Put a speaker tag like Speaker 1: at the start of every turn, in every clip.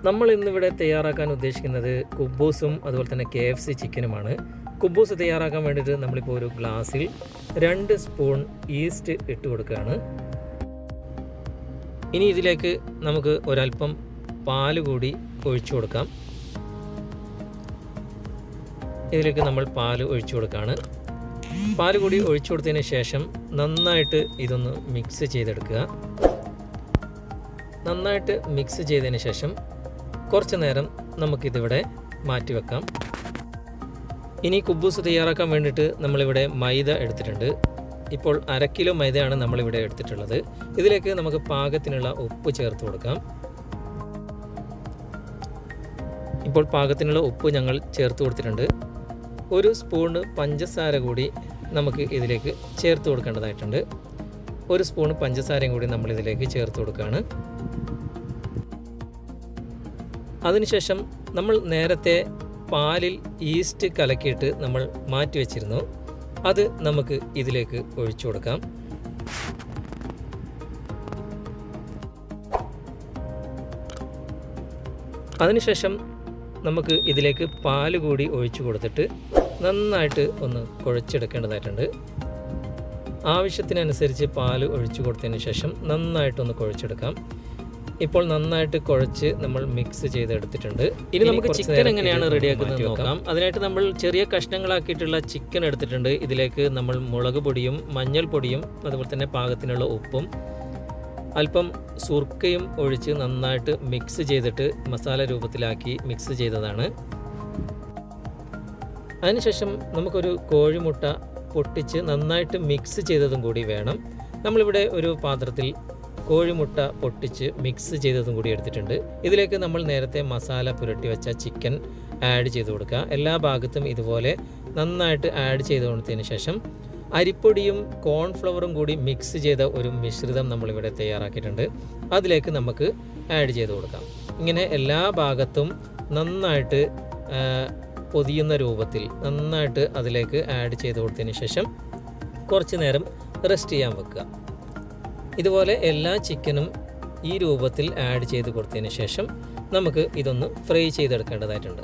Speaker 1: നമ്മൾ ഇന്നിവിടെ തയ്യാറാക്കാൻ ഉദ്ദേശിക്കുന്നത് കുബ്ബൂസും അതുപോലെ തന്നെ KFC ചിക്കനുമാണ്. കുബ്ബൂസ് തയ്യാറാക്കാൻ വേണ്ടിയിട്ട് നമ്മളിപ്പോൾ ഒരു ഗ്ലാസ്സിൽ 2 സ്പൂൺ ഈസ്റ്റ് ഇട്ട് കൊടുക്കുകയാണ്. ഇനി ഇതിലേക്ക് നമുക്ക് ഒരല്പം പാൽ കൂടി ഒഴിച്ചു കൊടുക്കാം. ഇതിലേക്ക് നമ്മൾ പാൽ ഒഴിച്ചു കൊടുക്കുകയാണ്. പാൽ കൂടി ഒഴിച്ചു കൊടുത്തതിന് ശേഷം നന്നായിട്ട് ഇതൊന്ന് മിക്സ് ചെയ്തെടുക്കുക. നന്നായിട്ട് മിക്സ് ചെയ്തതിന് ശേഷം കുറച്ച് നേരം നമുക്കിതിവിടെ മാറ്റി വെക്കാം. ഇനി കുബ്ബൂസ് തയ്യാറാക്കാൻ വേണ്ടിയിട്ട് നമ്മളിവിടെ മൈദ എടുത്തിട്ടുണ്ട്. ഇപ്പോൾ 1/2 കിലോ മൈദയാണ് നമ്മളിവിടെ എടുത്തിട്ടുള്ളത്. ഇതിലേക്ക് നമുക്ക് പാകത്തിനുള്ള ഉപ്പ് ചേർത്ത് കൊടുക്കാം. ഇപ്പോൾ പാകത്തിനുള്ള ഉപ്പ് ഞങ്ങൾ ചേർത്ത് കൊടുത്തിട്ടുണ്ട്. 1 സ്പൂണ് പഞ്ചസാര കൂടി നമുക്ക് ഇതിലേക്ക് ചേർത്ത് കൊടുക്കേണ്ടതായിട്ടുണ്ട്. 1 സ്പൂണ് പഞ്ചസാരയും കൂടി നമ്മളിതിലേക്ക് ചേർത്ത് കൊടുക്കുകയാണ്. അതിനുശേഷം നമ്മൾ നേരത്തെ പാലിൽ ഈസ്റ്റ് കലക്കിയിട്ട് നമ്മൾ മാറ്റി വെച്ചിരുന്നു. അത് നമുക്ക് ഇതിലേക്ക് ഒഴിച്ചു കൊടുക്കാം. അതിനുശേഷം നമുക്ക് ഇതിലേക്ക് പാൽ കൂടി ഒഴിച്ചു കൊടുത്തിട്ട് നന്നായിട്ട് ഒന്ന് കുഴച്ചെടുക്കേണ്ടതായിട്ടുണ്ട്. ആവശ്യത്തിനനുസരിച്ച് പാൽ ഒഴിച്ചു കൊടുത്തതിന് ശേഷം നന്നായിട്ടൊന്ന് കുഴച്ചെടുക്കാം. ഇപ്പോൾ നന്നായിട്ട് കുഴച്ച് നമ്മൾ മിക്സ് ചെയ്തെടുത്തിട്ടുണ്ട്. ഇനി നമുക്ക് ചിക്കൻ എങ്ങനെയാണ് റെഡിയാക്കുന്നത് നോക്കാം. അതിനായിട്ട് നമ്മൾ ചെറിയ കഷ്ണങ്ങളാക്കിയിട്ടുള്ള ചിക്കൻ എടുത്തിട്ടുണ്ട്. ഇതിലേക്ക് നമ്മൾ മുളക് പൊടിയും മഞ്ഞൾപ്പൊടിയും അതുപോലെ തന്നെ പാകത്തിനുള്ള ഉപ്പും അല്പം സുർക്കയും ഒഴിച്ച് നന്നായിട്ട് മിക്സ് ചെയ്തിട്ട് മസാല രൂപത്തിലാക്കി മിക്സ് ചെയ്തതാണ്. അതിനുശേഷം നമുക്കൊരു കോഴിമുട്ട പൊട്ടിച്ച് നന്നായിട്ട് മിക്സ് ചെയ്തതും കൂടി വേണം. നമ്മളിവിടെ ഒരു പാത്രത്തിൽ കോഴിമുട്ട പൊട്ടിച്ച് മിക്സ് ചെയ്തതും കൂടി എടുത്തിട്ടുണ്ട്. ഇതിലേക്ക് നമ്മൾ നേരത്തെ മസാല പുരട്ടി വെച്ച ചിക്കൻ ആഡ് ചെയ്ത് കൊടുക്കുക. എല്ലാ ഭാഗത്തും ഇതുപോലെ നന്നായിട്ട് ആഡ് ചെയ്ത് കൊടുത്തതിന് ശേഷം അരിപ്പൊടിയും കോൺഫ്ലവറും കൂടി മിക്സ് ചെയ്ത ഒരു മിശ്രിതം നമ്മളിവിടെ തയ്യാറാക്കിയിട്ടുണ്ട്. അതിലേക്ക് നമുക്ക് ആഡ് ചെയ്ത് കൊടുക്കാം. ഇങ്ങനെ എല്ലാ ഭാഗത്തും നന്നായിട്ട് പൊതിയുന്ന രൂപത്തിൽ നന്നായിട്ട് അതിലേക്ക് ആഡ് ചെയ്ത് കൊടുത്തതിന് ശേഷം കുറച്ച് നേരം റെസ്റ്റ് ചെയ്യാൻ വെക്കുക. ഇതുപോലെ എല്ലാ ചിക്കനും ഈ രൂപത്തിൽ ആഡ് ചെയ്ത് കൊടുത്തതിന് ശേഷം നമുക്ക് ഇതൊന്ന് ഫ്രൈ ചെയ്തെടുക്കേണ്ടതായിട്ടുണ്ട്.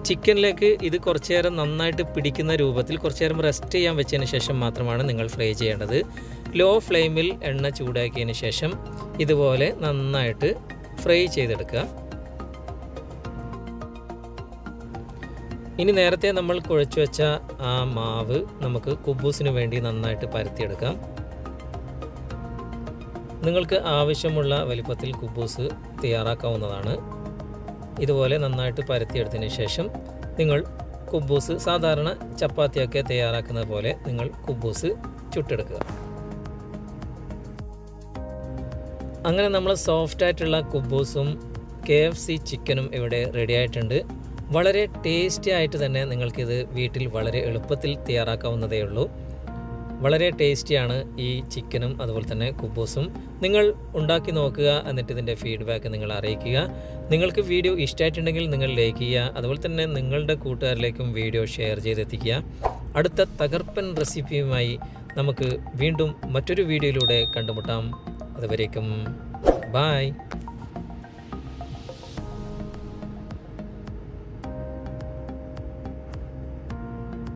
Speaker 1: ചിക്കനിലേക്ക് ഇത് കുറച്ച് നേരം നന്നായിട്ട് പിടിക്കുന്ന രൂപത്തിൽ കുറച്ച് നേരം റെസ്റ്റ് ചെയ്യാൻ വെച്ചതിന് ശേഷം മാത്രമാണ് നിങ്ങൾ ഫ്രൈ ചെയ്യേണ്ടത്. ലോ ഫ്ലെയിമിൽ എണ്ണ ചൂടാക്കിയതിന് ശേഷം ഇതുപോലെ നന്നായിട്ട് ഫ്രൈ ചെയ്തെടുക്കുക. ഇനി നേരത്തെ നമ്മൾ കുഴച്ചു വെച്ച ആ മാവ് നമുക്ക് കുബ്ബൂസിന് വേണ്ടി നന്നായിട്ട് പരത്തിയെടുക്കാം. നിങ്ങൾക്ക് ആവശ്യമുള്ള വലിപ്പത്തിൽ കുബ്ബൂസ് തയ്യാറാക്കാവുന്നതാണ്. ഇതുപോലെ നന്നായിട്ട് പരത്തിയെടുത്തതിന് ശേഷം നിങ്ങൾ കുബ്ബൂസ് സാധാരണ ചപ്പാത്തിയൊക്കെ തയ്യാറാക്കുന്നത് പോലെ നിങ്ങൾ കുബ്ബൂസ് ചുട്ടെടുക്കുക. അങ്ങനെ നമ്മൾ സോഫ്റ്റായിട്ടുള്ള കുബ്ബൂസും KFC ചിക്കനും ഇവിടെ റെഡി ആയിട്ടുണ്ട്. വളരെ ടേസ്റ്റി ആയിട്ട് തന്നെ നിങ്ങൾക്കിത് വീട്ടിൽ വളരെ എളുപ്പത്തിൽ തയ്യാറാക്കാവുന്നതേ ഉള്ളൂ. വളരെ ടേസ്റ്റിയാണ് ഈ ചിക്കനും അതുപോലെ തന്നെ കുബ്ബൂസും. നിങ്ങൾ ഉണ്ടാക്കി നോക്കുക, എന്നിട്ട് ഇതിൻ്റെ ഫീഡ്ബാക്ക് നിങ്ങൾ അറിയിക്കുക. നിങ്ങൾക്ക് വീഡിയോ ഇഷ്ടമായിട്ടുണ്ടെങ്കിൽ നിങ്ങൾ ലൈക്ക് ചെയ്യുക. അതുപോലെ തന്നെ നിങ്ങളുടെ കൂട്ടുകാരിലേക്കും വീഡിയോ ഷെയർ ചെയ്തെത്തിക്കുക. അടുത്ത തകർപ്പൻ റെസിപ്പിയുമായി നമുക്ക് വീണ്ടും മറ്റൊരു വീഡിയോയിലൂടെ കണ്ടുമുട്ടാം. അതുവരേക്കും ബായ്.